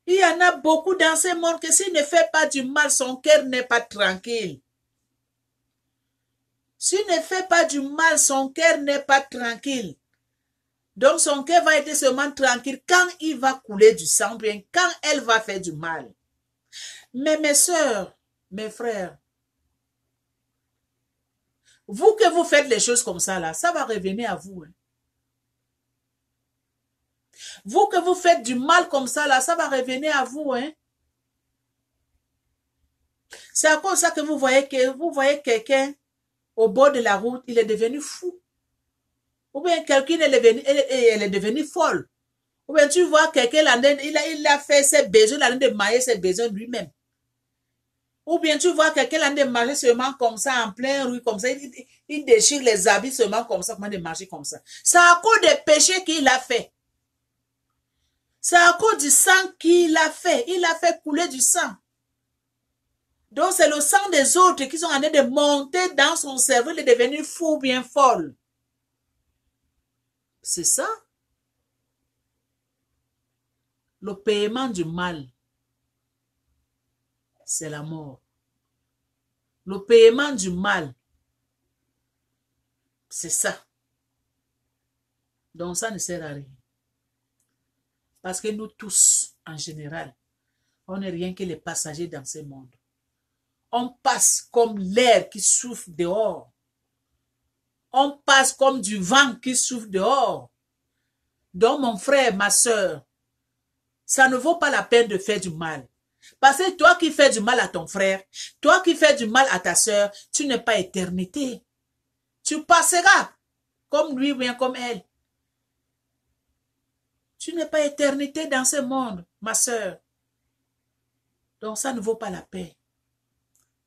Il y en a beaucoup dans ce monde que s'il ne fait pas du mal, son cœur n'est pas tranquille. S'il ne fait pas du mal, son cœur n'est pas tranquille. Donc son cœur va être seulement tranquille quand il va couler du sang, bien quand elle va faire du mal. Mais mes soeurs, mes frères, vous que vous faites les choses comme ça, là, ça va revenir à vous. Hein. Vous que vous faites du mal comme ça, là, ça va revenir à vous. Hein. C'est à cause de ça que vous voyez quelqu'un au bord de la route, il est devenu fou. Ou bien quelqu'un elle est devenue folle. Ou bien tu vois quelqu'un, il a fait ses besoins, il a de mailler ses besoins lui-même. Ou bien tu vois quelqu'un de marcher seulement comme ça, en plein rue, comme ça, il déchire les habits seulement comme ça, comment de marcher comme ça. C'est à cause des péchés qu'il a fait. C'est à cause du sang qu'il a fait. Il a fait couler du sang. Donc, c'est le sang des autres qui sont en train de monter dans son cerveau. Il est devenu fou, bien folle. C'est ça. Le paiement du mal, c'est la mort. Le paiement du mal, c'est ça. Donc, ça ne sert à rien. Parce que nous tous, en général, on n'est rien que les passagers dans ce monde. On passe comme l'air qui souffle dehors. On passe comme du vent qui souffle dehors. Donc, mon frère, ma soeur, ça ne vaut pas la peine de faire du mal. Parce que toi qui fais du mal à ton frère, toi qui fais du mal à ta soeur, tu n'es pas éternité. Tu passeras comme lui ou bien comme elle. Tu n'es pas éternité dans ce monde, ma soeur. Donc, ça ne vaut pas la peine.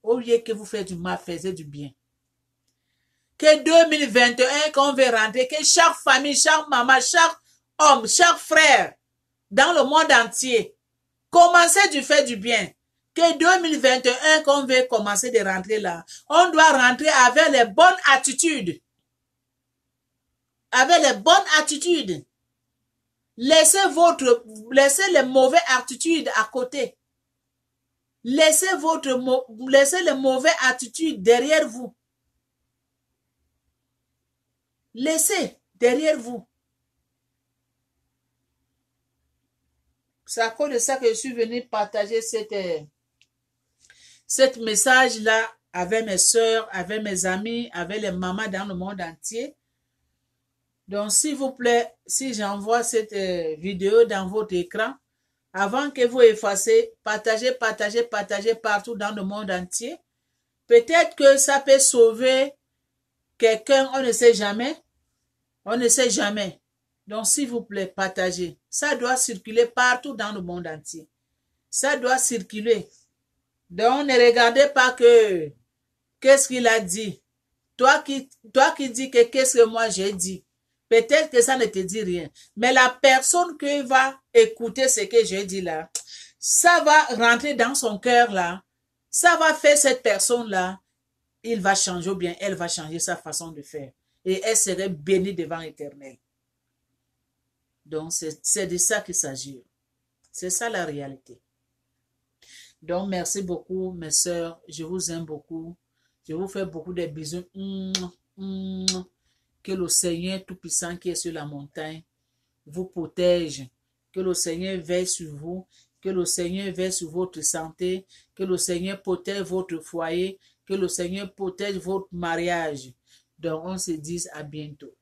Au lieu que vous faites du mal, faites du bien. Que 2021, qu'on veut rentrer, que chaque famille, chaque maman, chaque homme, chaque frère, dans le monde entier, commencez du fait du bien. Que 2021, qu'on veut commencer de rentrer là, on doit rentrer avec les bonnes attitudes. Avec les bonnes attitudes. Laissez les mauvaises attitudes à côté. Laissez les mauvaises attitudes derrière vous. Laissez derrière vous. C'est à cause de ça que je suis venu partager cette message-là avec mes soeurs, avec mes amis, avec les mamans dans le monde entier. Donc, s'il vous plaît, si j'envoie cette vidéo dans votre écran, avant que vous effacez, partagez partout dans le monde entier. Peut-être que ça peut sauver quelqu'un, on ne sait jamais. On ne sait jamais. Donc, s'il vous plaît, partagez. Ça doit circuler partout dans le monde entier. Ça doit circuler. Donc, ne regardez pas que qu'est-ce qu'il a dit. Toi qui dis que qu'est-ce que moi j'ai dit. Peut-être que ça ne te dit rien. Mais la personne qui va écouter ce que j'ai dit là, ça va rentrer dans son cœur là. Ça va faire cette personne-là. Il va changer ou bien elle va changer sa façon de faire. Et elle serait bénie devant l'Éternel. Donc, c'est de ça qu'il s'agit. C'est ça la réalité. Donc, merci beaucoup, mes sœurs. Je vous aime beaucoup. Je vous fais beaucoup de bisous. Que le Seigneur Tout-Puissant qui est sur la montagne vous protège. Que le Seigneur veille sur vous. Que le Seigneur veille sur votre santé. Que le Seigneur protège votre foyer. Que le Seigneur protège votre mariage. Donc, on se dit à bientôt.